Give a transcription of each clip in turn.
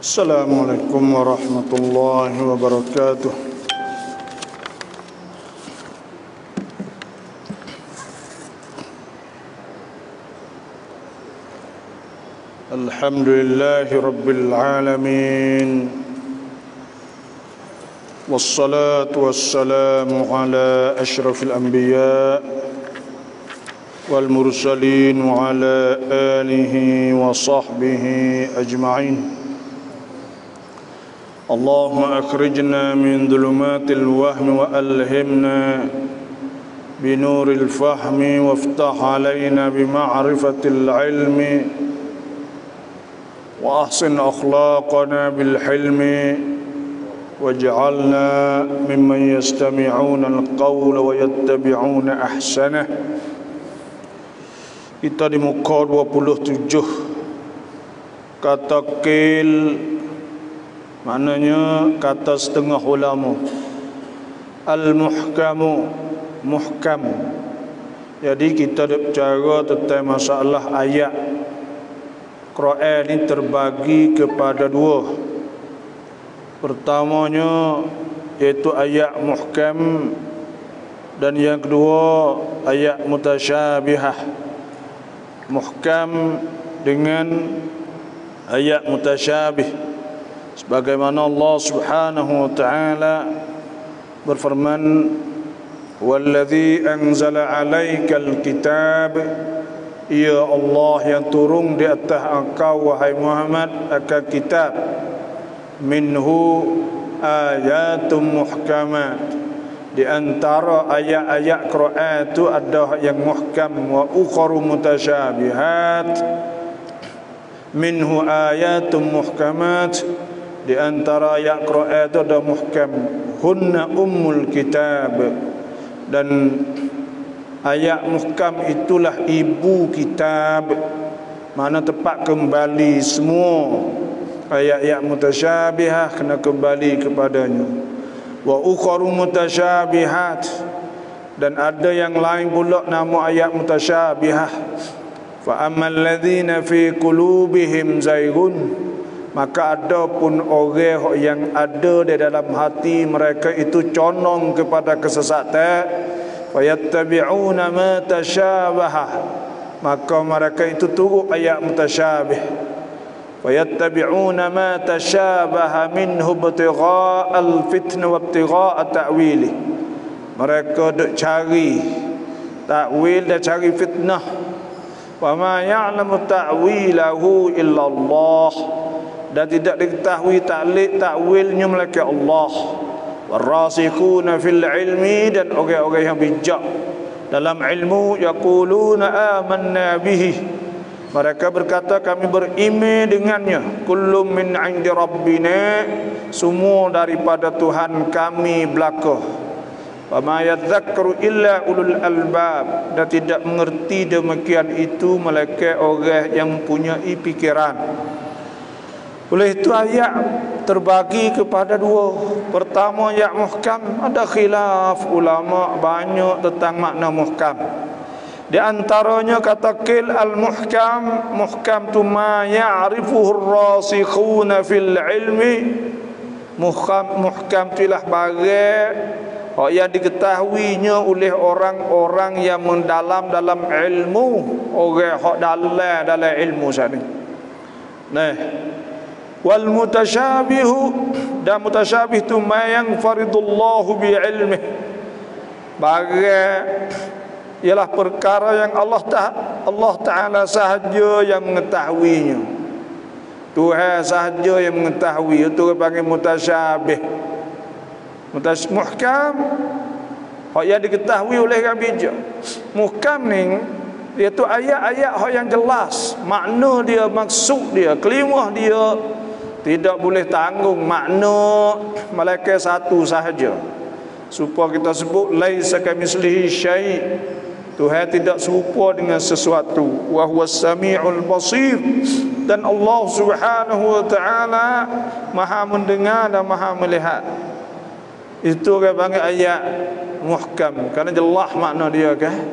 Assalamualaikum warahmatullahi wabarakatuh. Alhamdulillahi rabbil alamin. Wassalatu wassalamu ala asyrafil anbiya wal mursalin wa ala alihi wa sahbihi ajma'in. Allahumma akhrijna min dhulumatil wahmi wa alhimna binuril fahmi waftah alaina bima'rifatil ilmi wa ahsin akhlaqana bil hilmi waj'alna mimman yastami'una al-qawla wa yattabi'una ahsanah. Kita di muka 27 kata qil, maknanya kata setengah ulama. Al-muhkamu, muhkam. Jadi kita berbicara tentang masalah ayat Quran ini terbagi kepada dua. Pertamanya yaitu ayat muhkam, dan yang kedua ayat mutasyabihah. Muhkam dengan ayat mutasyabih, sebagaimana Allah Subhanahu wa taala berfirman, "Wallazi anzala 'alaikal kitab", ya Allah yang turun di atas engkau wahai Muhammad akan kitab, minhu ayatum muhkamat, di antara ayat-ayat Quran itu ada yang muhkam, wa ukharu mutasyabihat. Minhu ayatum muhkamat, di antara ayat Quran itu ada muhkam, hunna ummul kitab, dan ayat muhkam itulah ibu kitab, mana tempat kembali semua ayat-ayat mutasyabihat kena kembali kepadanya. Wa ukharu mutasyabihat, dan ada yang lain pula nama ayat mutasyabihat. Fa ammal ladzina fi qulubihim zaygun, maka ada pun orang yang ada di dalam hati mereka itu condong kepada kesesatan, fayattabi'una ma tasyabaha, maka mereka itu turut ayat mutasyabih. Fayattabi'una ma tasyabaha minhu ibtigha'al fitnah wa ibtigha'a ta'wili, mereka duk cari takwil dan cari fitnah. Wa ma ya'lamu ta'wilahu illa Allah, dan tidak diketahui takwilnya melainkan Allah. Warasikhuna fil ilmi, dan orang-orang yang bijak dalam ilmu, yaquluna amanna bihi, mereka berkata kami beriman dengannya. Kullum min 'indi rabbina, semua daripada Tuhan kami belaka. Wa ma yadhakkaru illa ulul albab, dan tidak mengerti demikian itu melainkan orang yang mempunyai pikiran. Oleh itu ayat terbagi kepada dua. Pertama ayat muhkam, ada khilaf ulama banyak tentang makna muhkam. Di antaranya kata qil al-muhkam, muhkam tu ma ya'rifuhu ar-rasikhuna fil ilmi. Muhkam itulah barang yang diketahuinya oleh orang-orang yang mendalam dalam ilmu, orang hak dalam ilmu sana. Nah, wal mutasyabihu, dan mutasyabih tu ma yanfaridullahu bi ilmih, barang ialah perkara yang Allah Ta'ala sahaja yang mengetahuinya. Tuhan sahaja yang mengetahui, itu panggil mutasyabih. Muhkam hak yang diketahui oleh orang bijak. Muhkam ni iaitu ayat-ayat hak yang jelas, makna dia, maksud dia, kalimah dia tidak boleh tanggung makna melainkan satu sahaja. Supaya kita sebut laisa kamitslihi syai', Tuhan tidak serupa dengan sesuatu. Wa huwas samiul basir, dan Allah Subhanahu wa taala Maha mendengar dan Maha melihat. Itu orang panggil ayat muhkam, kerana jelas makna dia kan.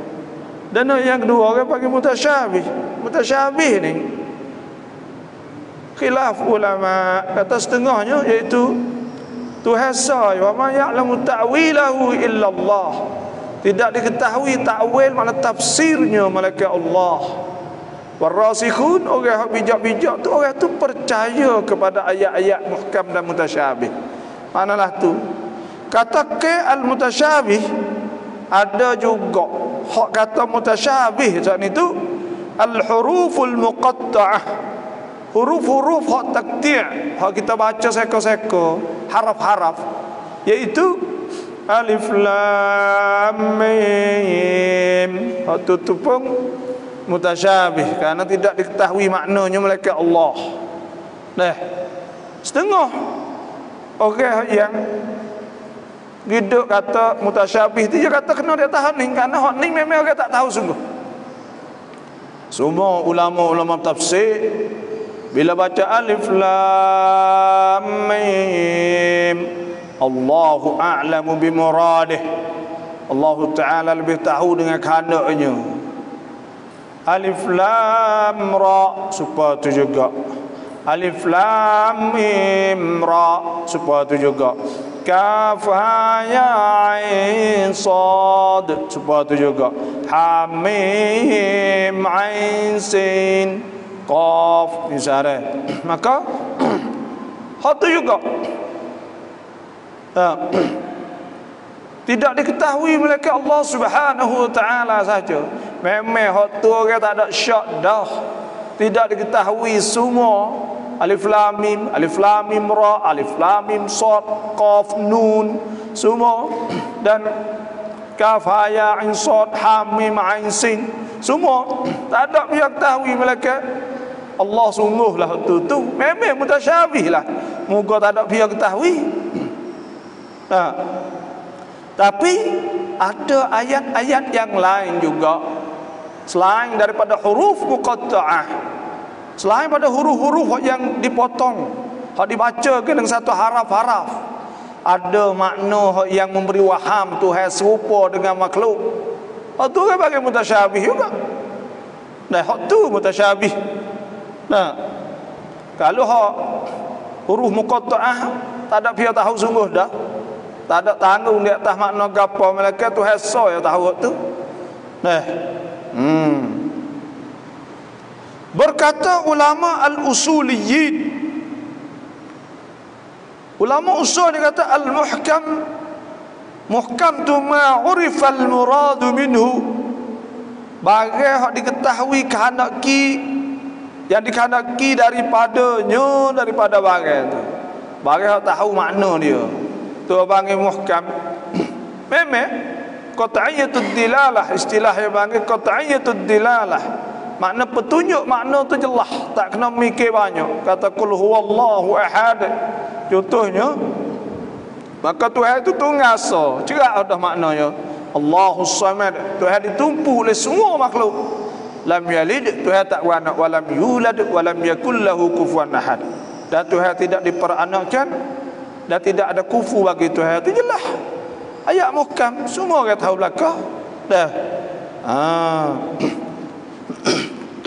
Dan yang kedua orang panggil mutasyabih. Mutasyabih ni khilaf ulama. Kata setengahnya iaitu tuhasa wa ma ya'lamu ta'wilahu illa Allah. Tidak diketahui takwil makna tafsirnya malaikat Allah. Warasikhun, orang yang bijak-bijak tu, orang tu percaya kepada ayat-ayat muhkam dan mutasyabih. Manalah tu. Kata ke al-mutasyabih, ada juga hak kata mutasyabih saat itu al-huruful muqatta'ah. Huruf-huruf hak takti', hak kita baca seko-seko, haraf-haraf, iaitu alif lam mim. Hak tu pun mutasyabih kerana tidak diketahui maknanya malaikat Allah. Nah, setengah orang yang hidup kata mutasyabih tu, dia kata kena dia tahan ni, kerana hak ni memang orang tak tahu sungguh. Semua ulama-ulama tafsir bila baca alif lam mim, Allahu a'lamu bimuradih, Allah Ta'ala lebih tahu dengan kehendaknya. Alif lam ra, supaya tu juga. Alif lam mim ra, supaya tu juga. Kaf ha ya ain sad, supaya tu juga. Ha mim ain sin qaf, misalnya. Maka hak tu juga tidak diketahui malaikat Allah Subhanahu wa taala saja. Memang hak tu orang tak ada syak dah. Tidak diketahui semua alif lam mim ra, alif lam mim sad, qaf nun, semua, dan kaf ha ya ain sad, ha mim ain sin, semua tak ada yang tahu malaikat Allah. Sungguhlah tu memang mutasyabih lah. Moga tak ada yang ketahui. Tapi ada ayat-ayat yang lain juga selain daripada huruf muqatta'ah, selain pada huruf-huruf yang dipotong, hak dibaca ke dengan satu haraf-haraf, ada makna yang memberi waham Tuhan serupa dengan makhluk. Hak tu kan bagi mutasyabih juga. Nah, hak tu mutasyabih. Nah, kalau hak huruf muqatta'ah tak ada pihak tahu sungguh dah. Tak ada tanggung di atas makna gapo, malaikat tu hasa yang tahu tu. Nah. Berkata ulama al-usuliyyin, ulama usul dia kata al-muhkam, muhkam tu ma urifa al-murad minhu, bagai hak diketahui kehendaki, yang dikehendaki daripadanya, daripada bagai tu, bagai hak tahu makna dia. Tu panggil muhkam. Memang qat'iyatud dilalah, istilah yang panggil qat'iyatud dilalah, makna petunjuk, makna tu jelas, tak kena mikir banyak. Kata qul huwallahu ahad contohnya, maka Tuhan itu ngasa cerak dah maknanya. Allahus samad, Tuhan ditumpu oleh semua makhluk. Lam yalid, Tuhan tak beranak, walam yulad walam yakul lahu kufuwan ahad, dan Tuhan tidak diperanakkan dan tidak ada kufu bagi Tuhan. Itu jelas ayat muhkam, semua orang tahu belakang dah.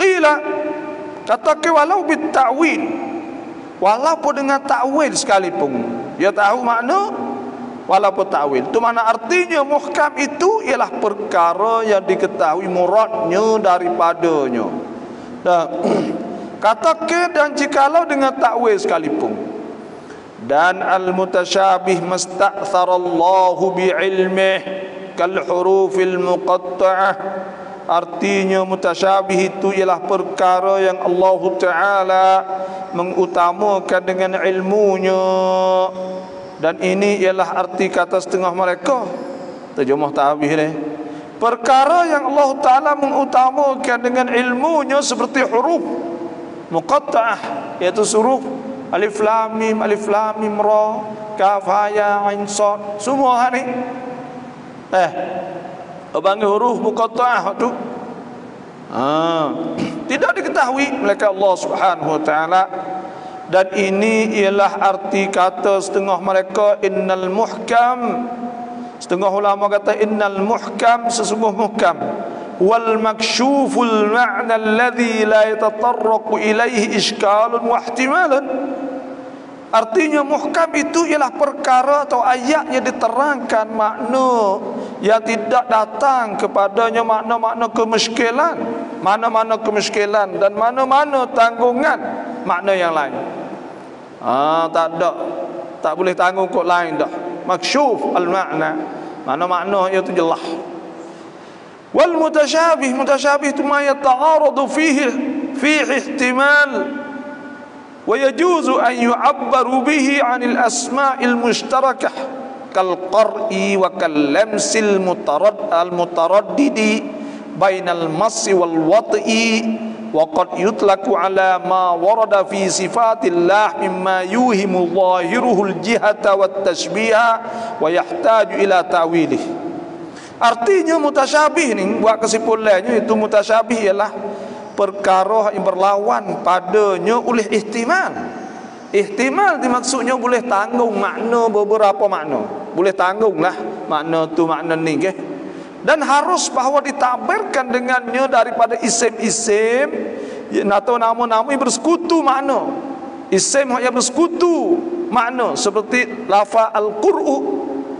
Qila, kata ke walau bit ta'wil, walaupun dengan ta'wil sekalipun dia tahu makna, walaupun ta'wil itu mana artinya muhkam itu ialah perkara yang diketahui muradnya daripadanya. Dah. Kata ke dan jikalau dengan ta'wil sekalipun, dan al-mutasyabih masta'tharallahu bi'ilmih kal hurufil muqatta'ah, artinya mutasyabih itu ialah perkara yang Allah Ta'ala mengutamakan dengan ilmunya, dan ini ialah arti kata setengah mereka. Terjemah ta'bih ni, perkara yang Allah Ta'ala mengutamakan dengan ilmunya seperti huruf muqatta'ah, iaitu huruf alif lam mim ra, kaf ha ya ain sad, semua ni panggil huruf muqatta'ah tu. Tidak diketahui malaikat Allah Subhanahu wa taala, dan ini ialah arti kata setengah mereka innal muhkam. Setengah ulama kata innal muhkam, sesungguh muhkam wal makshuful ma'na alladhi la yatatarraqu ilaihi ishkalun wa ihtimalan. Artinya muhkam itu ialah perkara atau ayat yang diterangkan makna yang tidak datang kepadanya makna-makna kemuskilan, mana-mana kemuskilan dan mana-mana tanggungan makna yang lain. Tak boleh tanggung kod lain dah. Maksyuf al-makna, makna-makna itu jelas. Wal mutasyabih, mutasyabih itu ma yata'aradu fihi ihtimal ويجوز أن يعبر به عن الأسماء المشتركة كالقرء وكاللمس المتردد بين المس والوطء وقد يطلق على ما ورد في صفات الله مما يوهم ظاهره الجهة والتشبيه ويحتاج إلى تأويله. Artinya mutasyabih ni, buat kesimpulannya itu mutasyabih ialah perkara yang berlawan padanya oleh ihtimal. Ihtimal dimaksudnya boleh tanggung makna beberapa makna. Boleh tanggunglah makna tu makna ni ke. Dan harus bahawa ditakbirkan dengannya daripada isim-isim atau nama-nama yang bersekutu makna. Isim yang bersekutu makna seperti lafaz al-qur'u,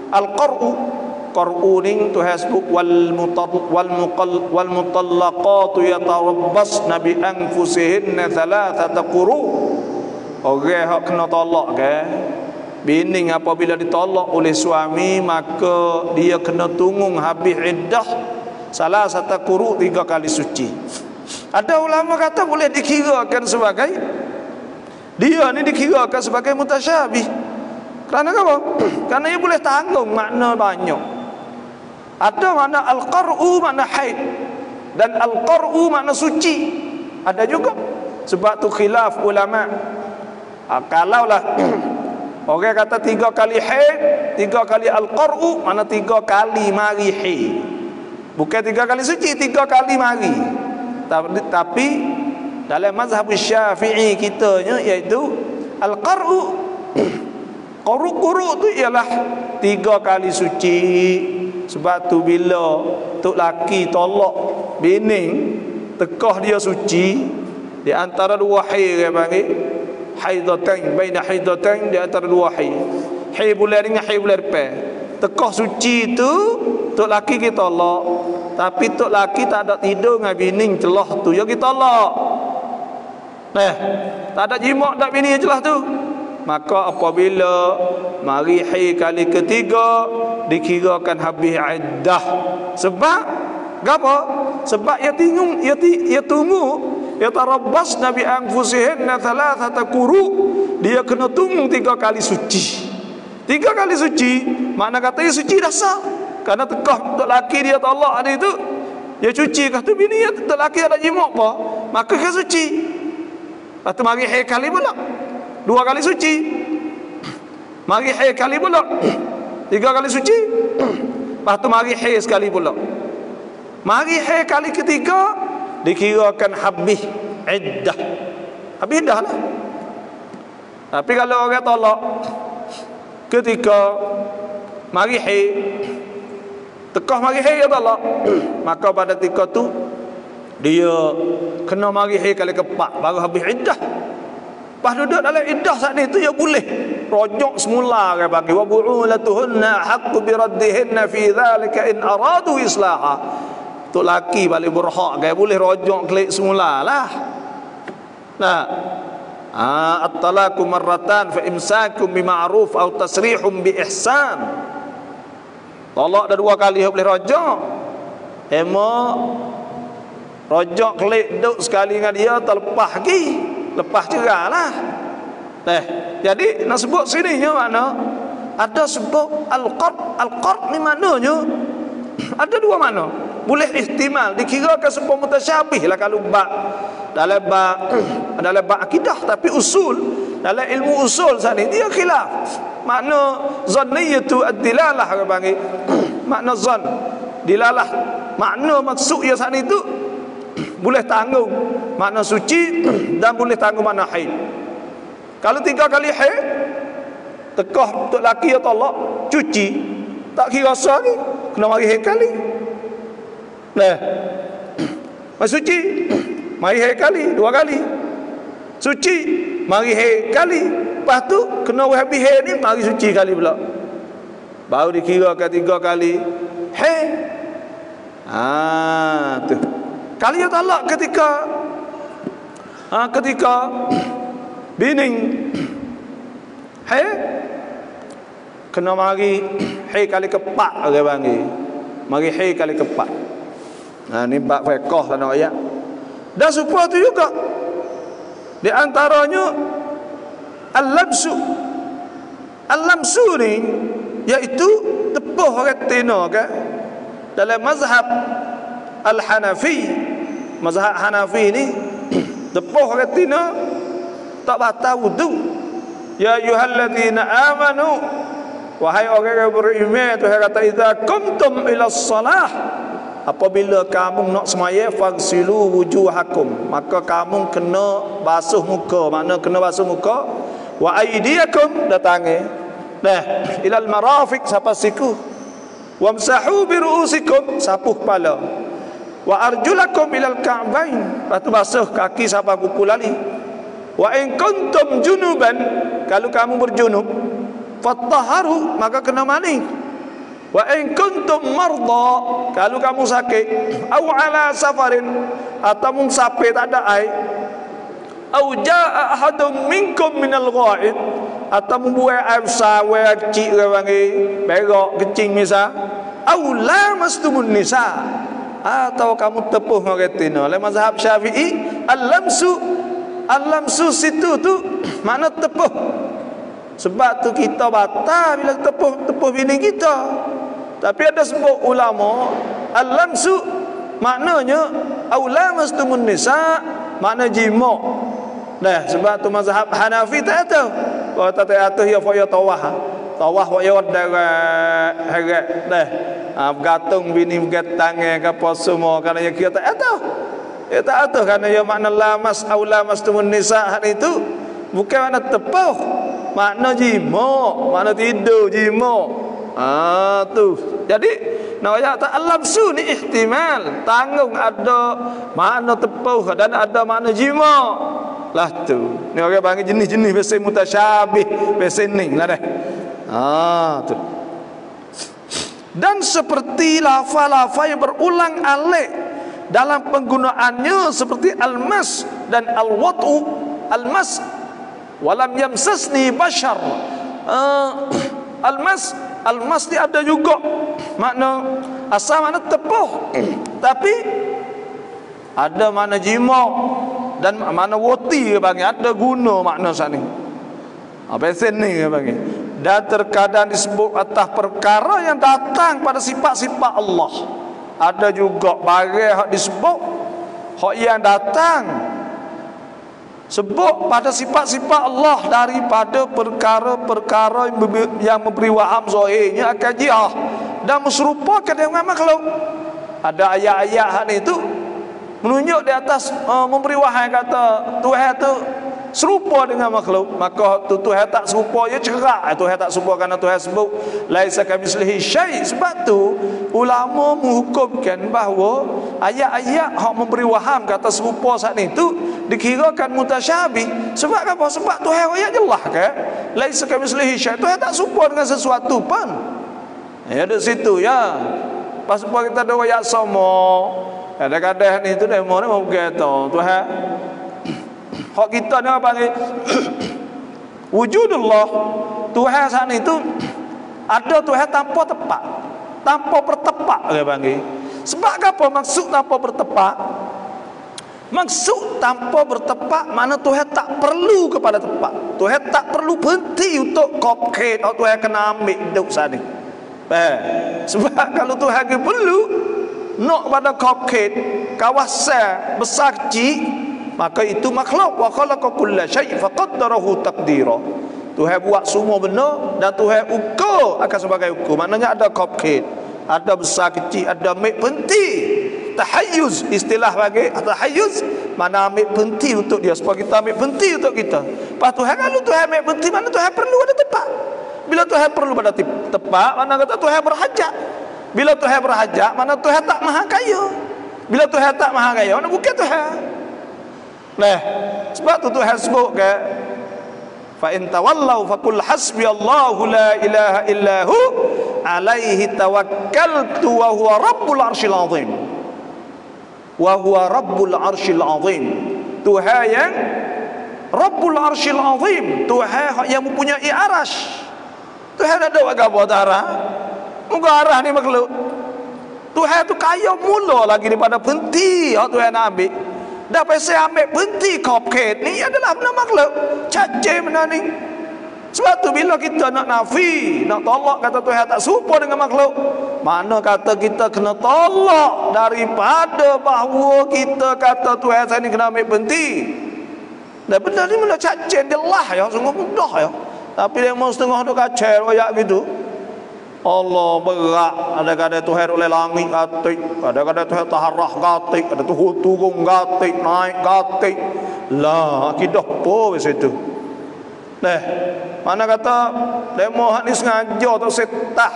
al-qar'u. Qar'u ni tu hasbuk wal mutallaqatu yatarabbasna bi anfusihinna thalathata quru. Orang hak kena tolak ke, bini apabila ditolak oleh suami maka dia kena tunggu habis iddah salah satu quru 3 kali suci. Ada ulama kata boleh dikirakan sebagai dia ni dikirakan sebagai mutasyabih. Kerana apa? Kerana ia boleh tanggung makna banyak. Ada makna al-qar'u makna haid dan al-qar'u makna suci. Ada juga. Sebab tu khilaf ulama. Kalaulah orang kata 3 kali haid, 3 kali al-qar'u makna 3 kali mari haid. Bukan 3 kali suci, 3 kali mari. Tapi dalam mazhab Syafi'i kitanya iaitu al-qar'u quru-quru tu ialah 3 kali suci. Sebab tu bila tok laki tolak bini, tekah dia suci di antara 2 haid dia panggil haidatain, baina haidatain, di antara 2 haid. Haid bulan dengan haid bulan depan. Tekah suci tu tok laki kita tolak. Tapi tok laki tak ada tidur dengan bini celah tu, ya kita tolak. Tak ada jimat dak bini celah tu. Maka apabila mari haid kali ketiga dikirakan habis iddah. Sebab apa? Sebab ia tunggu yatarabbas nabi anfusihinna thalathata quru. Dia kena tunggu 3 kali suci. 3 kali suci makna kata ia suci dah sah. Karena tekah tok laki dia tolak ada itu, dia cuci kah tu bini dia tok laki ada jimat apa? Maka dia suci. Lepas tu mari haid kali pula 2 kali suci. Mari haid kali pula 3 kali suci. Lepas tu mari haid sekali pula. Mari haid kali ketiga dikirakan habis iddah. Habis iddah lah. Tapi kalau orang tolak ketika mari haid, tekah mari haid dia tolak, maka pada ketika tu dia kena mari haid kali keempat baru habis iddah. Pas duduk dalam iddah saat itu ya boleh rojok semula dia bagi wa bu'ulatuhunna haqqu bi raddihinna fi dhalika in aradu islaha. Tok laki balik berhak dia boleh rojok klik semulalah. Nah, at-talaqu marratan fa imsakum bi ma'ruf aw tasrihum bi ihsan. Talak dah 2 kali boleh rojok. Rojok klik duk sekali dengan dia terlepas lagi. Lepas cerahlah. Jadi nak sebut sini mana? Ada sebut al-qard ni maknanya ada 2 makna. Boleh ihtimal dikirakan sebuah mutasyabih lah kalau dalam bab akidah, tapi usul dalam ilmu usul sana dia khilaf. Makna zanniyatu ad-dilalah dia panggil. Makna zan dilalah, makna maksud ya sana itu boleh tanggung makna suci dan boleh tanggung makna haid. Kalau 3 kali haid tekah untuk laki atau tolak cuci tak kira rasa ni kena mari haid kali. suci, mari hai kali, 2 kali. Suci, mari hai kali. Lepas tu kena habis hai ni mari suci kali pula. Baru dikira ke 3 kali. Hai. Tu. Kali yang talak ketika bining hai kena mari hai kali keempat orang panggil. Mari hai kali keempat. Ni bab fiqh lah nak ayat. Dan supaya tu juga di antaranya al-lamsu. Al-lamsu ni iaitu tepuh retina kan. Dalam mazhab Al-Hanafi, mazhab Hanafi ni tepuh retina tak batal wudu. Ya ayyuhalladzina amanu, wahai orang yang beriman, Tuhan kata idza qumtum ila shalah, apabila kamu nak semaya fagsilu wujuhakum, maka kamu kena basuh muka. Makna kena basuh muka. Wa aydiyakum, datangi ilal marafiq, sampai siku. Wamsahu bi ru'usikum, sapuh kepala. Wa arjulakum ilal ka'bain, lepas tu basuh kaki sampai kuku lali. Wa in kuntum junuban, kalau kamu berjunub, fattaharu, maka kena mandi. Wa in kuntum marda, kalau kamu sakit, au ala safarin, atau musafir tak ada air, au jaa ahadun minkum minal ghaid, atau membuat air besar, air kecil ke panggil, berak kecing misal, au lamastumun nisa, atau kamu tepuh retina. Oleh mazhab Syafi'i, al-lamsu situ tu makna tepuh. Sebab tu kita batal bila tepuh bini kita. Tapi ada sebut ulama, al-lamsu maknanya au lamastumun nisa, makna jima'. Sebab tu mazhab Hanafi tak tahu. Kalau tak tahu ya fa ya tawah. Tawah wa ya darat. Bergantung bini bergatang ke apa semua, kerana ya kita tak tahu. Ya tak tahu kerana ya makna lamas au lamastumun nisa itu bukan makna tepuh, makna jima', makna tidur jima'. Tu. Jadi nak ayat al-lamsu ni ihtimal, tanggung ada makna tepuh dan ada makna jima'. Lah tu. Ni orang panggil jenis-jenis bahasa mutasyabih, bahasa ni lah dah. Tu. Dan seperti lafaz-lafaz yang berulang alik dalam penggunaannya seperti al-mas dan al-wat'u. Al-mas walam yamsasni bashar. Al-mas ni ada juga makna asal makna tepuh, tapi ada makna jima' dan makna wati ke bagi, ada guna makna sini. Apa ni ke bagi? Dan terkadang disebut atas perkara yang datang pada sifat-sifat Allah. Ada juga barang hak disebut hak yang datang sebut pada sifat-sifat Allah daripada perkara-perkara yang memberi waham zahirnya akan jihah dan meserupakan dengan makhluk. Ada ayat-ayat hak itu menunjuk di atas memberi wahai kata Tuhan tu serupa dengan makhluk, maka tu Tuhan tak serupa, ya cerak. Tuhan tak serupa kerana Tuhan sebut laisa kamitslihi syai'. Sebab tu ulama menghukumkan bahawa ayat-ayat hak memberi waham kata serupa saat itu dikirakan mutasyabih. Sebab apa? Sebab Tuhan ayat jelas kan, laisa kamitslihi syai', Tuhan tak serupa dengan sesuatu pun. Ya di situ ya. Pas kita ada ayat sama. Kadang-kadang ni tu demo ni mau kata Tuhan hak kita ni apa panggil wujudullah. Tuhan sana itu ada Tuhan tanpa tepat, tanpa bertepak dia panggil. Sebab apa maksud tanpa bertepak? Maksud tanpa bertepak mana Tuhan tak perlu kepada tepak. Tuhan tak perlu berhenti untuk kopket atau Tuhan kena ambil duduk sana. Sebab kalau Tuhan perlu nak pada kopket kawasan besar kecil, maka itu makhluk. Wa khalaqa kulla syai' faqaddarahu taqdira. Tuhan buat semua benda dan Tuhan ukur akan sebagai ukur. Maknanya ada kopket, ada besar kecil, ada ambil penti. Tahayyuz, istilah bagi tahayyuz, mana ambil penti untuk dia supaya kita ambil penti untuk kita. Lepas Tuhan kalau Tuhan ambil penti, mana Tuhan perlu ada tempat. Bila Tuhan perlu pada tempat, mana kata Tuhan berhajat. Bila Tuhan berhajat, mana Tuhan tak maha kaya. Bila Tuhan tak maha kaya, mana bukan Tuhan. Nah, sebab tu Tuhan sebut ke fa in tawallau faqul hasbiyallahu la ilaha illahu alaihi tawakkaltu wa huwa rabbul arsyil azim. Wa huwa rabbul arsyil azim. Tuhan yang Rabbul Arsyil Azim, Tuhan yang mempunyai arasy. Tuhan ada buat apa darah? Muka arah ni makhluk. Tuhan tu kaya mula lagi daripada penti yang Tuhan nak ambil. Dah pasal ambil penti kopket ni adalah benda makhluk. Caci benda ni. Sebab tu bila kita nak nafi, nak tolak kata Tuhan tak serupa dengan makhluk, mana kata kita kena tolak daripada bahawa kita kata Tuhan saya ni kena ambil penti. Dan benda ni mula cacen dia lah ya, sungguh mudah ya. Tapi dia mau setengah tu kacau royak gitu. Allah berat. Ada-ada Tuhan oleh langit gatik, ada-ada Tuhan taharah gatik, ada tu turun gatik, naik gatik. Lah akidah apa wis itu. Nah, mana kata demo hak ni sengaja tak setah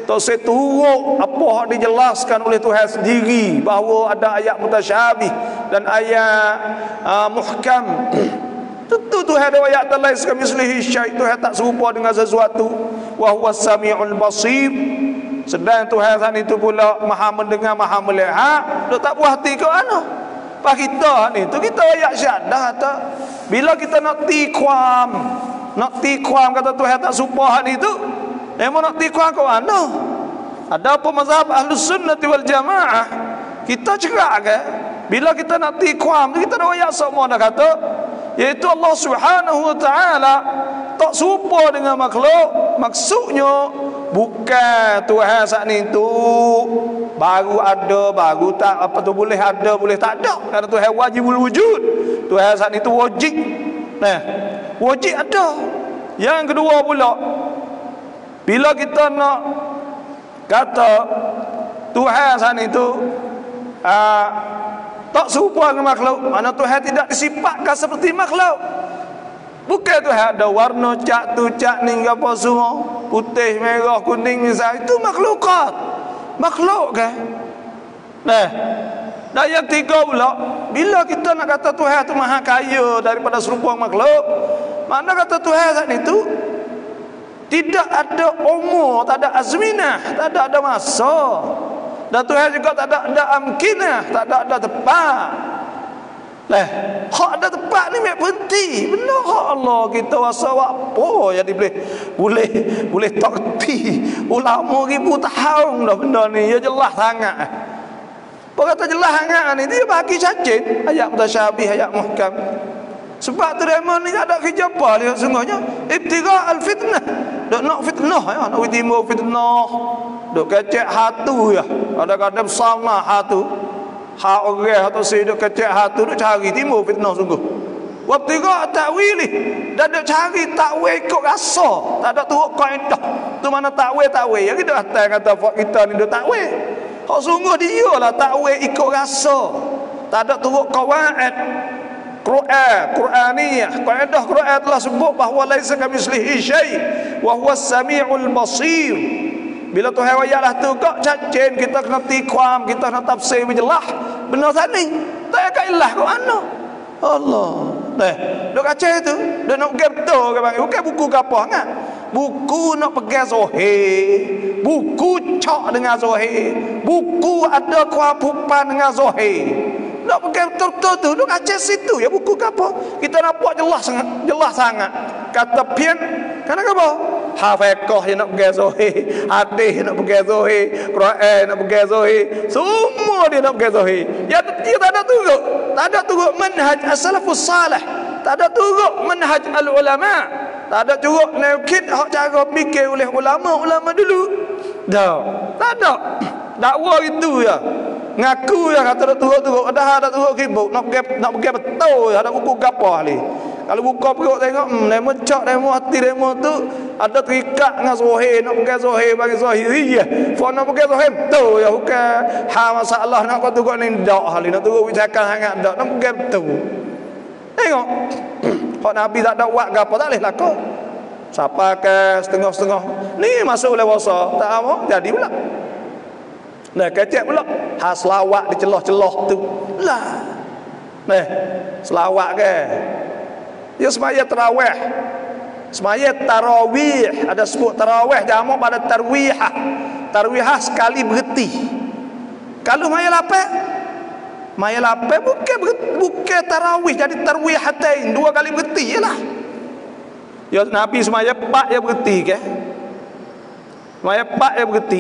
tak seturuk apa hak dijelaskan oleh Tuhan sendiri bahawa ada ayat mutasyabih dan ayat muhkam. Tentu Tuhan ada ayat lain sekamislihi syai', Tuhan tak serupa dengan sesuatu. Wa huwas samiul basir. Sedang Tuhan sana itu pula maha mendengar, maha melihat. Dok tak puas hati ke mana? Pak kita ni tu kita ayat syahadah kata bila kita nak tiqam kata Tuhan tak serupa ni tu, memang nak tiqam ke mana? Ada apa mazhab Ahlus Sunnah wal Jamaah? Kita cerak ke bila kita nak tiqam kita ada ayat semua dah kata iaitu Allah Subhanahu wa taala tak serupa dengan makhluk. Maksudnya bukan Tuhan saat ni tu baru ada, baru tak, apa tu boleh ada, boleh tak ada. Kerana Tuhan wajibul wujud. Tuhan saat ni tu wajib. Nah, wajib ada. Yang kedua pula, bila kita nak kata Tuhan saat ni tu tak serupa dengan makhluk, mana Tuhan tidak disifatkan seperti makhluk. Bukan Tuhan ada warna cak tu cak ni apa semua, putih, merah, kuning misalnya, itu makhlukat. Makhluk kan? Nah, dan yang tiga pula, bila kita nak kata Tuhan tu maha kaya daripada serupa makhluk, mana kata Tuhan saat itu tidak ada umur, tak ada azminah, tak ada masa. Dan Tuhan juga tak ada amkinah, tak ada tempat. Lah, hak ada tempat ni mek berhenti. Benar hak Allah kita rasa apa jadi boleh tak reti. Ulama ribu tahun dah benda ni, ya jelas sangat. Apa kata jelas sangat ni dia bagi cacing ayat mutasyabih, ayat muhkam. Sebab tu demo ni ada kerja apa dia sungguhnya? Ibtigha al-fitnah. Dok nak fitnah ya, nak timbul fitnah. Dok kecek hatu ya. Kadang-kadang sama hatu. Hak orang atau sedok kecek hatu dok cari timbul fitnah sungguh. Wabtigha ta'wili. Dan dok cari takwil ikut rasa. Tak ada turut kaedah. Tu mana takwil. Ya kita kata kita ni dok takwil. Hak sungguh dia lah takwil ikut rasa. Tak ada turut qawaid. Quraniyah, kaedah Quran telah sebut bahawa laisa kamitslihi syai' wa huwas samiul basir. Bila Tuhan ayatlah tu kok cacen kita kena tiqam, kita kena tafsir berjelas benar tadi. Tak ada ilah ke mana? Allah. Nah, dok kacau tu, dok nak gerto ke bang. Bukan buku gapo ngah. Buku nak pegang zahir. Buku cak dengan zahir. Buku ada kehapupan dengan zahir. Nak pegang betul-betul tu, nak kacau situ ya buku apa? Kita nampak jelas sangat. Kata pian, kenapa apa? Hafiqah yang nak pegang zahir, hadis nak pegang zahir, Quran nak pegang zahir, semua dia nak pegang zahir. Ya dia tak ada turut manhaj as-salafus salih, tak ada turut manhaj al-ulama, tak ada turut nakid hak cara fikir oleh ulama dulu. Dah, tak ada. Dakwah itu ya. Ngaku ya kata turut-turut ada turut kibuk nak pergi betul ada buku gapo ahli. Kalau buka perut tengok demo cak demo hati demo tu ada terikat dengan zahir, nak pergi zahir bagi zahiriyah. Fa nak pergi zahir betul ya bukan masalah nak kau turut ni dak ahli nak turut bicara sangat dak nak pergi betul. Tengok. Hak Nabi tak ada buat gapo tak boleh laku. Siapa ke setengah-setengah ni masuk oleh wasa tak apa jadi pula. Nah, kecek pula selawat di celah-celah tu. Lah. Nah, selawat ke? Ya semaya tarawih. Semaya tarawih, ada sebut tarawih jamak pada tarwihah. Tarwihah sekali berhenti. Kalau maya lapar, bukan tarawih jadi tarwihatain, dua kali berhenti jelah. Ya Nabi semaya pak ya berhenti ke? Semaya pak ya berhenti.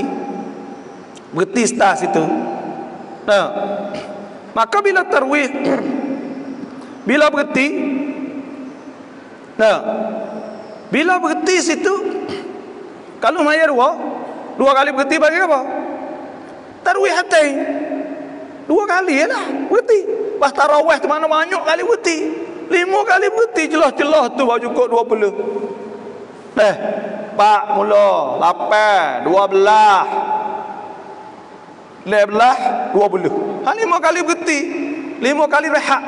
Berhenti setas itu. Nah, maka bila tarwih bila berhenti, nah, bila berhenti situ, kalau maya dua kali berhenti bagi apa? Tarwihatain. Dua kali ya lah berhenti. Pas tarawih tu mana banyak kali berhenti. 5 kali berhenti jelah-jelah tu baju kok 20. Pak mula 8, 12, 20. 5 kali berhenti, 5 kali rehat.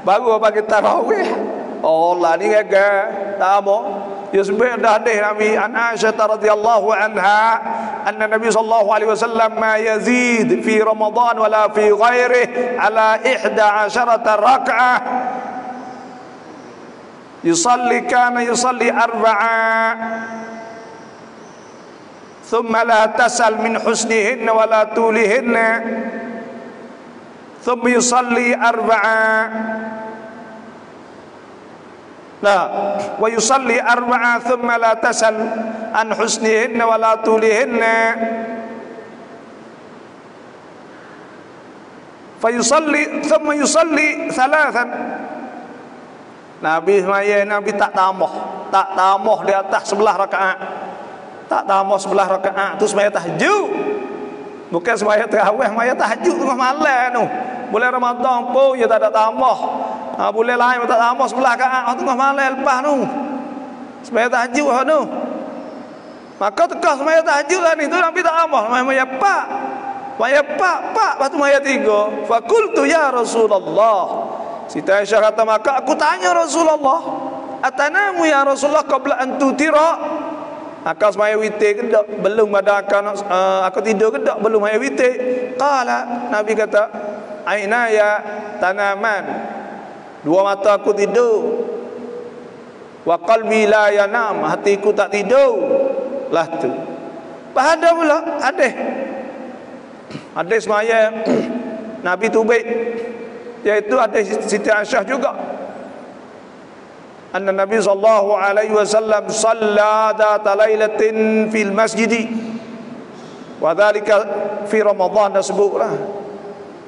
Baru bagi tarawih. Allah ni gagal. Tak apa. Yusbih dah hadis Nabi Aisyah radhiyallahu anha anna Nabi sallallahu alaihi wasallam ma yazid fi Ramadan wala fi ghairihi ala 11 rak'ah kana yusalli 4 thumma la tasal min husnihinna wala tulihinna thumma yusalli 4 wa yusalli 4 thumma la tasal an husnihinna wa la tulihinna fa yusalli thumma yusalli 3. Nabi tak tambah di atas 11 rakaat. Tak tambah 11 rakaat tu sembahyang tahajud. Bukan sembahyang tarawih, sembahyang tahajud tengah malam tu. Bulan Ramadan pun dia tak ada tambah. Bulan lain tak tambah 11 rakaat tengah malam lepas tu. Sembahyang tahajud tu. Maka tekah sembahyang tahajud lah ni tu Nabi tak tambah. Sembahyang pak. Lepas tu sembahyang 3. Fa qultu ya Rasulullah. Siti Aisyah kata maka aku tanya Rasulullah, atanamu ya Rasulullah qabla an tutira? Akak sembahyang witir ke tak? Belum ada aku tidur ke tak? Belum sembahyang witir. Qala, Nabi kata, aina ya tanaman. Dua mata aku tidur. Wa qalbi la yanam, hatiku tak tidur. Lah tu. Ada pula ada sembahyang Nabi tubik, iaitu ada Siti Aisyah juga. Anna Nabi sallallahu alaihi wasallam shalla dhata lailatin fil masjid wa dhalika fi Ramadan sebutlah,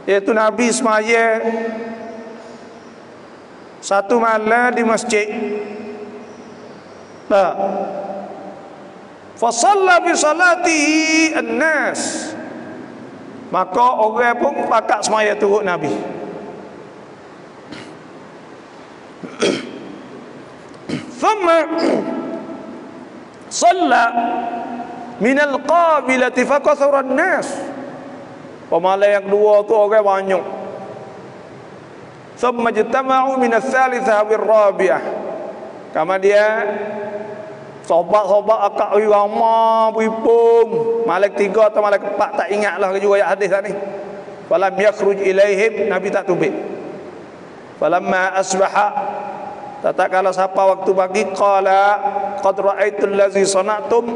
iaitu Nabi sembahyang satu malam di masjid. Nah, fa shalla bi salatihi an-nas, maka orang pun pakat sembahyang turut Nabi. Thumma shalla min al-qabilati fa kathura an-nas. Pemalam yang kedua tu orang banyak. Thumma jitama'u min al-thalithah wa ar-rabi'ah. Kemudian sobat-sobat akak ramah beripung. Malam 3 atau malam 4 tak ingatlah juga ayat hadis ni. Falam yakhruj ilaihim, Nabi tak tubik. Falamma asbaha, tatkala siapa waktu pagi, qala qad ra'aitul ladzi sana'tum.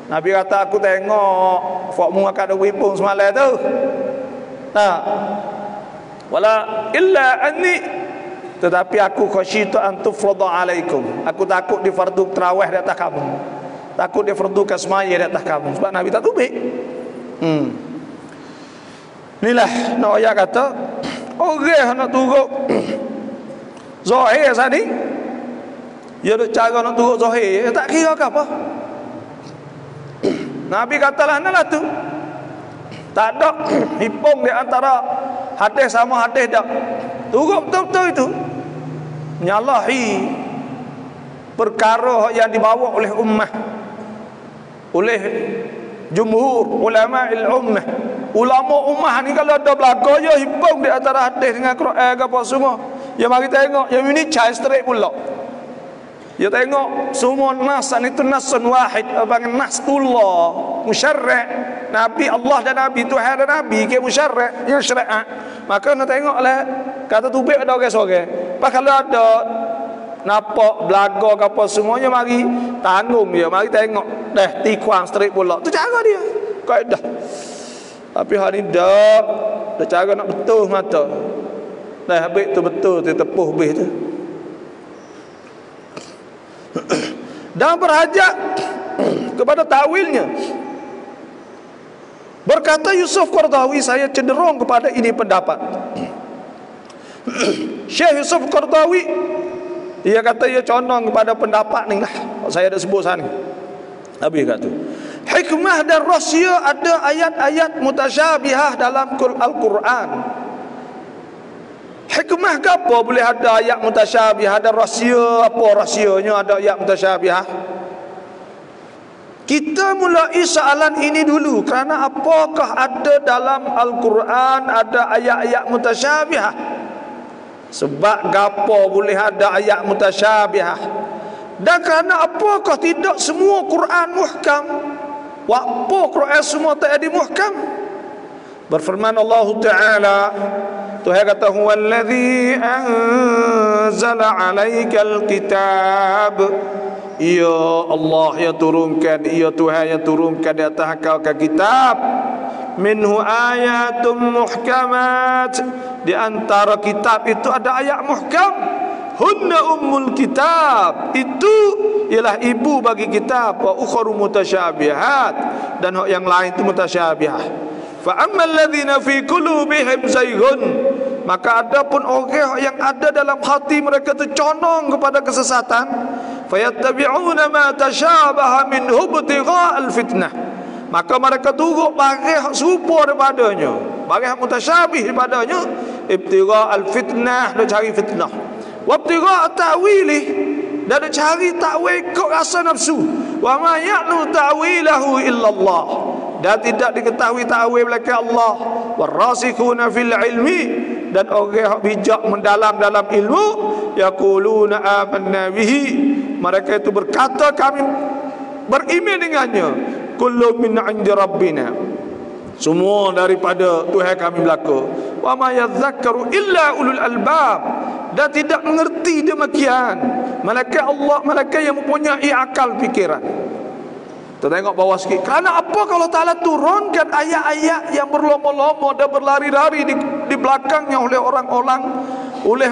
Nabi kata aku tengok fakmu akak ada beripung semalam tu. Nah, wala illa anni, tetapi aku khasyitu an tufrada alaikum, aku takut di fardu tarawih di atas kamu, takut di fardu kasmaya di atas kamu, sebab Nabi tak tubik. Inilah nak ayat kata orang nak turut zahir tadi, dia ada cara nak turut zahir, tak kira ke apa. Nabi katalah nak tu, tak ada hipung di antara hadis sama hadis dak. Turut betul-betul itu menyalahi perkara yang dibawa oleh ummah, oleh jumhur ulama ummah. Ulama ummah ni kalau ada belaka ya hipung di antara hadis dengan Quran ke apa semua. Ya mari tengok, yang ini cai straight pula. Ya tengok semua nas itu nasun wahid, abang nasullah musyarra'. Nabi Allah dan Nabi Tuhan dan Nabi ke musyarra' yang syariat. Maka nak tengoklah kata tubik ada orang sore. Pak kalau ada nampak belaga ke apa semuanya mari tanggung dia, mari tengok dah tikuang straight pula. Tu cara dia. Kaedah. Tapi hari ni dah cara nak betul mata. Dah habis tu betul tu tepuh habis tu. Dan berhajat kepada ta'wilnya. Berkata Yusuf Qaradawi, saya cenderung kepada ini pendapat. Syekh Yusuf Qaradawi, dia kata dia condong kepada pendapat ni lah, saya dah sebut sana. Habis kata hikmah dan rahsia ada ayat-ayat mutasyabihah dalam Al-Quran. Hikmah ke apa boleh ada ayat mutasyabihah, ada rahsia apa rahsianya ada ayat mutasyabihah? Kita mulai soalan ini dulu, kerana apakah ada dalam Al-Quran ada ayat-ayat mutasyabihah? Sebab gapo boleh ada ayat mutasyabihah? Dan kerana apakah tidak semua Quran muhkam? Apa Quran semua tak ada muhkam? Berfirman Allah Ta'ala, Tuhan kata huwallazi anzala 'alaikal kitab. Ya Allah yang turunkan, ya Tuhan yang turunkan di atas kau kitab. Minhu ayatum muhkamat. Di antara kitab itu ada ayat muhkam. Hunna ummul kitab. Itu ialah ibu bagi kitab. Wa ukharu mutasyabihat. Dan yang lain itu mutasyabihah. Fa ammal ladzina fi qulubihim zayghun, maka adapun orang yang ada dalam hati mereka itu condong kepada kesesatan, fayattabi'una ma tashabaha minhu ibtigha'al fitnah, maka mereka turut barang serupa daripadanya, barang mutasyabih daripadanya, ibtigha'al fitnah, dia cari fitnah, wa ibtigha'at ta'wilih, dan dia cari takwil ikut rasa nafsu, wa ma ya'lu ta'wilahu illallah, dan tidak diketahui takwil melainkan Allah. Warasikhuna fil ilmi, dan orang bijak mendalam dalam ilmu, yaquluna amanna bihi, mereka itu berkata kami beriman dengannya, kullu min 'indi rabbina, semua daripada Tuhan kami belaka. Wa ma yadhakkaru illa ulul albab, dan tidak mengerti demikian malaikat Allah, malaikat yang mempunyai akal fikiran. Kita tengok bawah sikit. Kerana apa kalau Ta'ala turunkan ayat-ayat yang berlomba-lomba dan berlari-lari di belakangnya oleh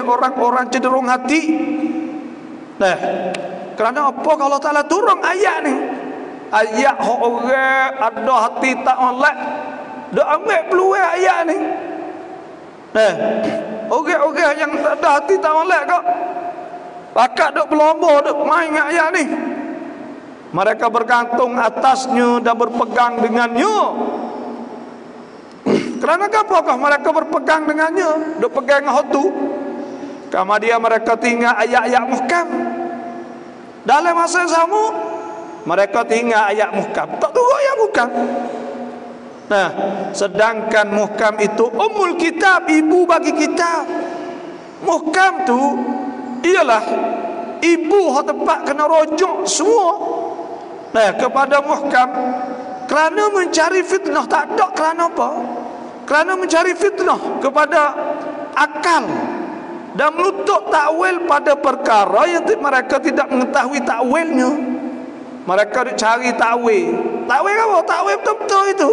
orang-orang cenderung hati. Nah, kerana apa kalau Ta'ala turun ayat ni? Ayat orang ada hati tak molek, dak ambil peluang ayat ni. Nah, orang-orang yang ada hati tak molek kok pakat dak berlomba dak main ayat ni. Mereka bergantung atasnya dan berpegang dengannya. Kerana apakah mereka berpegang dengannya? Duk pegang hotu. Kemudian mereka tinggal ayat-ayat muhkam. Dalam masa yang sama, mereka tinggal ayat muhkam. Tak tahu ayat muhkam. Nah, sedangkan muhkam itu ummul kitab, ibu bagi kitab. Muhkam tu ialah ibu yang tempat kena rujuk semua. Nah, kepada muhkam, kerana mencari fitnah, tak ada kerana apa? Kerana mencari fitnah kepada akal dan menuntut takwil pada perkara yang mereka tidak mengetahui takwilnya. Mereka cari takwil. Takwil apa? Takwil betul-betul itu.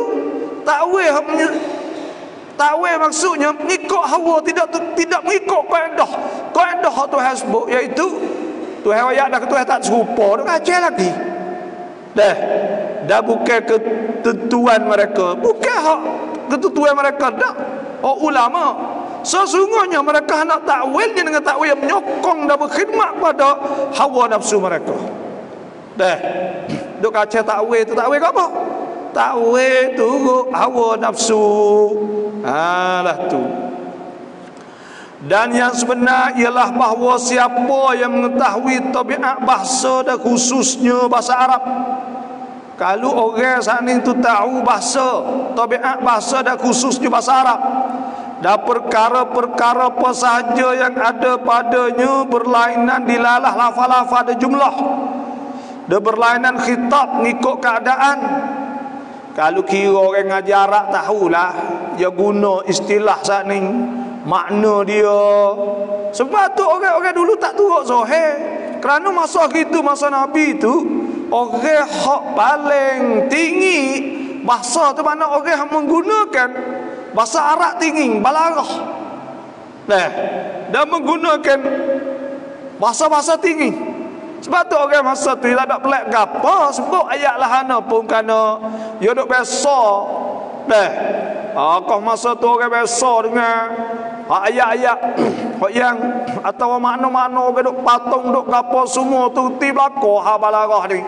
Takwil maksudnya mengikut hawa, tidak mengikut kaedah. Kaedah Tuhan sebut, iaitu Tuhan ayat dah Tuhan tak serupa, dah kacau lagi. Dah bukan ketentuan mereka, bukan hak ketentuan mereka, dah hak ulama. Sesungguhnya mereka nak takwilnya dengan takwil yang menyokong dan berkhidmat pada hawa nafsu mereka. Duk kacau takwil tu, takwil apa? Takwil tu hawa nafsu. Lah tu. Dan yang sebenar ialah bahawa siapa yang mengetahui tabiat bahasa dan khususnya bahasa Arab. Kalau orang saat ini tu tahu bahasa, tabiat bahasa dan khususnya bahasa Arab, dan perkara-perkara apa sahaja yang ada padanya berlainan dilalah lafaz-lafaz ada jumlah, dia berlainan khitab ngikut keadaan. Kalau kira orang ngaji Arab tahulah, dia guna istilah saat ni, makna dia. Sebab tu orang-orang dulu tak turut zahir. Kerana masa itu, masa Nabi tu, orang hak paling tinggi bahasa tu mana orang yang menggunakan bahasa Arab tinggi, balaghah. Dan menggunakan bahasa-bahasa tinggi. Sebab tu orang masa tu tak ada pelik gapo sebut ayat lahana pun kerana dia duk biasa. Kau masa tu orang biasa dengan ayat-ayat yang atau makna-makna orang duk patung duk gapo semua tu ti belako ha balaghah ni.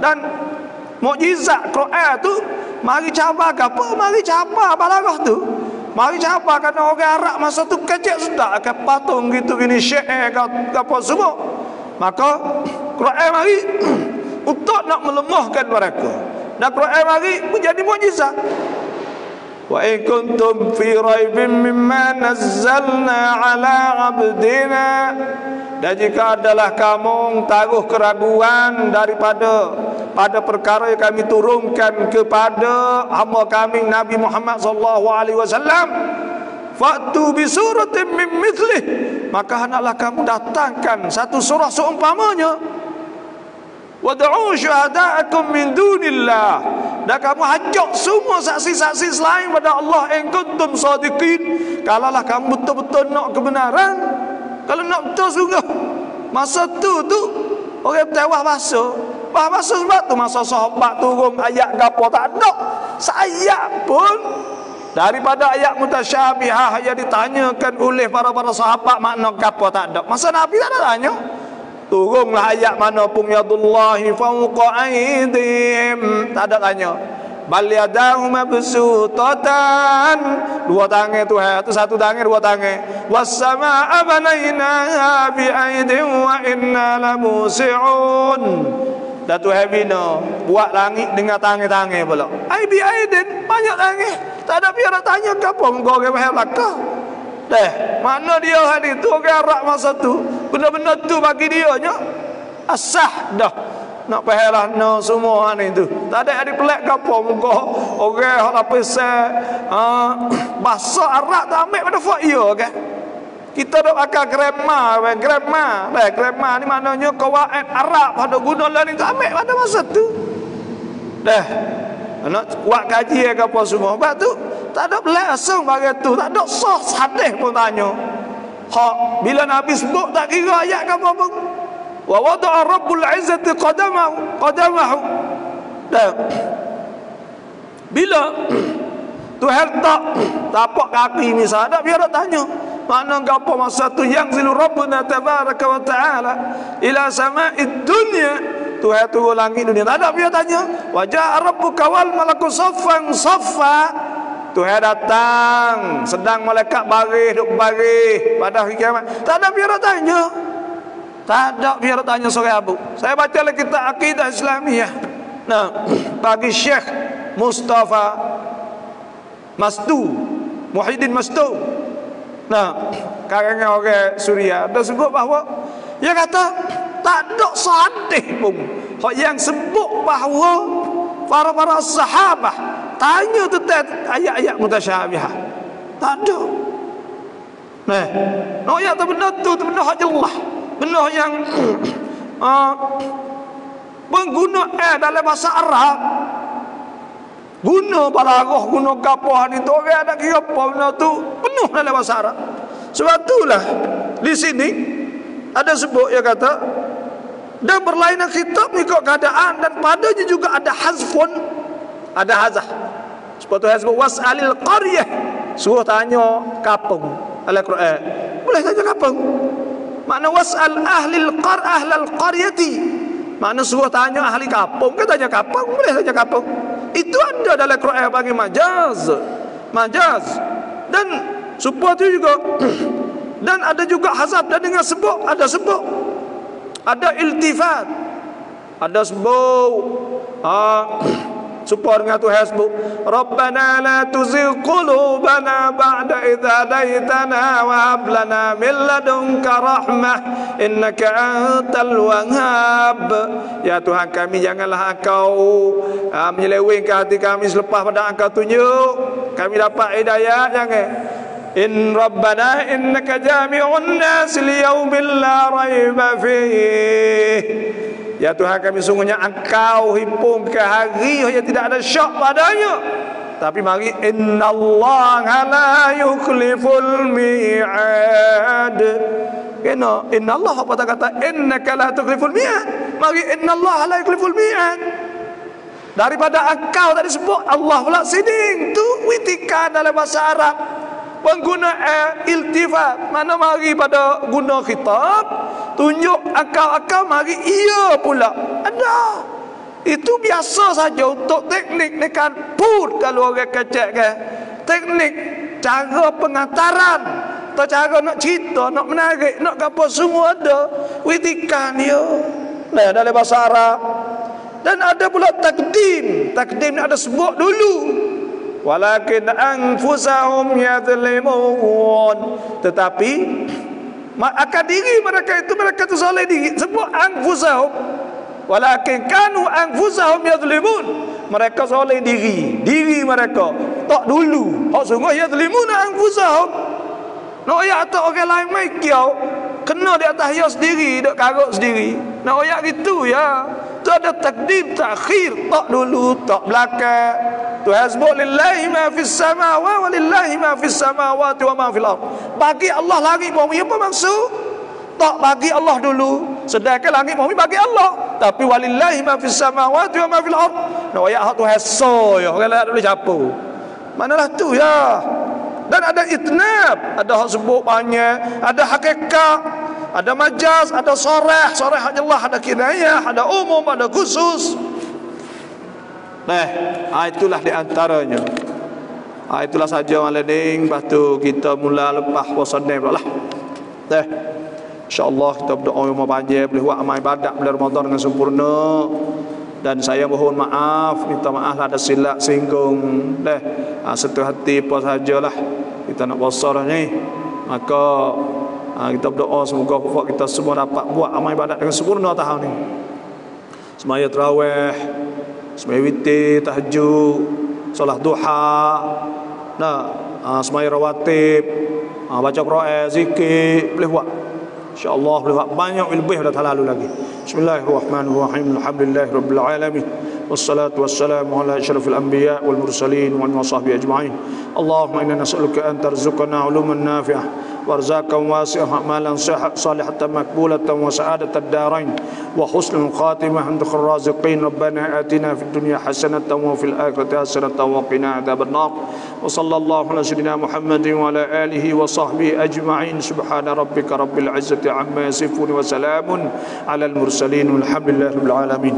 Dan mukjizat Quran tu mari cabar gapo, mari cabar balaghah tu. Mari cabar kerana orang Arab masa tu kecil sudah akan patung gitu gini syair gapo semua. Maka Quran mari untuk nak melemahkan mereka. Dan Quran mari menjadi mukjizat. Wa in kuntum fi raibin mimma nazzalna ala abdina, dan jika adalah kamu taruh keraguan pada perkara yang kami turunkan kepada hamba kami Nabi Muhammad sallallahu alaihi wasallam, fa'tu bi suratin min mithlih, maka hendaklah kamu datangkan satu surah seumpamanya. Wad'u syuhada'akum min dunillah, dan kamu hajak semua saksi-saksi selain pada Allah in kuntum sadiqin, kalaulah kamu betul-betul nak kebenaran. Kalau nak betul sungguh masa tu orang tewas bahasa sebab tu masa sahabat turun ayat gapo tak ada sayat pun daripada ayat mutasyabihah yang ditanyakan oleh para sahabat makna gapo tak ada. Masa Nabi tak ada tanya. Turunlah ayat mana pun yadullahi fawqa aydihim, tak ada tanya. Bal yadahu mabsutatan, dua tangan Tuhan tu, satu tangan dua tangan. Was samaa banaynaha bi aydin wa inna lamusi'un, dan Tuhan bina buat langit dengan tangan-tangan pula. Ai bi aydin, banyak tangan. Tak ada biar tanya gapo engkau orang bahaya belaka. Mana dia hari tu orang Arab masa tu benda-benda tu bagi dia nya asah dah nak pahalah no semua ni tu. Tak ada hari pelik gapo muka orang hak lapis bahasa Arab tak ambil pada fa'ia kan. Kita dak pakai grammar ni maknanya kawaid Arab pada guna lah ni tu ambil pada masa tu. Nak kuat kaji ke apa semua. Sebab tu tak ada belas asal bagi tu, tak ada sah hadis pun tanya. Bila Nabi sebut tak kira ayat ke apa pun. Wa wada'a Rabbul Izzati qadamahu. Bila Tuhan tak tapak kaki misal, tak biar tanya. Mana gapo masa tu yang zilu Rabbuna tabaraka wa ta'ala ila sama'id dunya, Tuhan turun langit dunia. Tak ada biar tanya. Wajah rabbuka wal malaku saffan saffa, Tuhan datang sedang malaikat baris pada hari kiamat. Tak ada biar tanya. Tak ada biar tanya sore abu. Saya baca lagi kitab Aqidah Islamiyah. Bagi Syekh Mustafa Mastu, Muhyiddin Mastu. Karangan orang Suria, dia sebut bahawa dia kata tak ada hadis pun yang sebut bahawa para sahabat tanya tentang ayat-ayat mutasyabihah. Tak ada. Ayat tu benda hak jelas. Benda yang penggunaan dalam bahasa Arab, guna balaghah, guna gapoh ni tu orang ada kira apa benda tu penuh dalam bahasa Arab. Sebab itulah di sini ada sebut dia kata dan berlainan khitab mengikut keadaan, dan padanya juga ada hazfun, ada hazah. Sebab tu sebut was'alil qaryah, suruh tanya kampung dalam Quran. Boleh tanya kampung. Makna was'al ahlal qaryati, makna suruh tanya ahli kampung. Kan tanya kampung, boleh tanya kampung. Itu ada dalam Quran bagi majaz. Dan supaya itu juga dan ada juga hazab, dan dengan sebut ada iltifat, ada sebut Supaya dengan Tuhan sebut, Rabbana la tuzigh qulubana ba'da idh hadaitana wa hab lana min ladunka rahmah innaka antal wahhab. Ya Tuhan kami, janganlah Engkau menyelewengkan hati kami selepas pada Engkau tunjuk kami dapat hidayah. Jangan. In Rabbana innaka jami'un nas liyaumin la raiba fihi. Ya Tuhan kami, sungguhnya Engkau himpun ke hari yang tidak ada syak padanya. Tapi mari innallaha la yukhliful mi'ad. Kena innallah apa kata innaka la tukhliful mi'ad. Mari innallaha la yukhliful mi'ad. Daripada Engkau tadi sebut Allah pula siding tu witikan dalam bahasa Arab. Pengguna iltifat, mana mari pada guna khitab tunjuk akal-akal, mari iya pula ada. Itu biasa saja untuk teknik nekan put kalau orang kecek ke. Teknik cara pengantaran atau cara nak cerita, nak menarik, nak apa semua ada witikan dia. Nah, dalam bahasa Arab. Dan ada pula takdim. Takdim ni ada sebut dulu. Walakin anfusahum yadhlimun. Tetapi akan diri mereka itu soleh diri. Sebut anfusahum. Walakin kanu anfusahum yadhlimun. Mereka soleh diri mereka. Tak dulu. Hak sungguh yadhlimun anfusahum. Nak oyak atau orang lain mai kiau, kena di atas dia sendiri, dok karut sendiri. Nak oyak gitu ya. Tu ada takdim takhir, tak dulu tak belakang. Tu hasbu lillahi ma fis samawati wa lillahi ma fis samawati wa ma fil ard. Bagi Allah langit bumi apa maksud? Tak bagi Allah dulu. Sedangkan langit bumi bagi Allah. Tapi walillahi ma fis samawati wa ma fil ard. Nak oyak hak tu haso ya, orang lain boleh capu. Manalah tu ya. Dan ada itnab, ada hak sebut banyak, ada hakikat, ada majaz, ada sorah Allah, ada kinayah, ada umum, ada khusus. Nah, itulah di antaranya. Itulah saja malading. Lepas tu kita mula lepas puasa ni pula lah. Nah, insya-Allah kita berdoa yang panjang, boleh buat amal ibadat bulan Ramadan dengan sempurna. Dan saya mohon maaf, minta maaf lah ada silap singgung. Setu hati apa sajalah kita nak puasa ni. Maka kita berdoa semoga kita semua dapat buat amal ibadat dengan sempurna tahun ni. Semaya tarawih, semaya witir, tahajud, solat duha, semaya rawatib, baca Quran, zikir, boleh buat. InsyaAllah boleh buat banyak lebih dah terlalu lagi. Bismillahirrahmanirrahim. Alhamdulillahirabbil alamin. Wassalatu wassalamu ala asyrafil anbiya wal mursalin wa ala sahbihi ajma'in. Allahumma inna nas'aluka an tarzuqana 'uluman nafi'ah وارزاقا واسعا اعمالا صالحة مقبولة وسعادة الدارين وحسن الخاتمة عند الرازقين. ربنا آتنا في الدنيا حسنة وفي الآخرة حسنة وقنا عذاب النار. وصلى الله على سيدنا محمد وعلى آله وصحبه أجمعين. سبحان ربك رب العزة عما يصفون وسلام على المرسلين والحمد لله رب العالمين.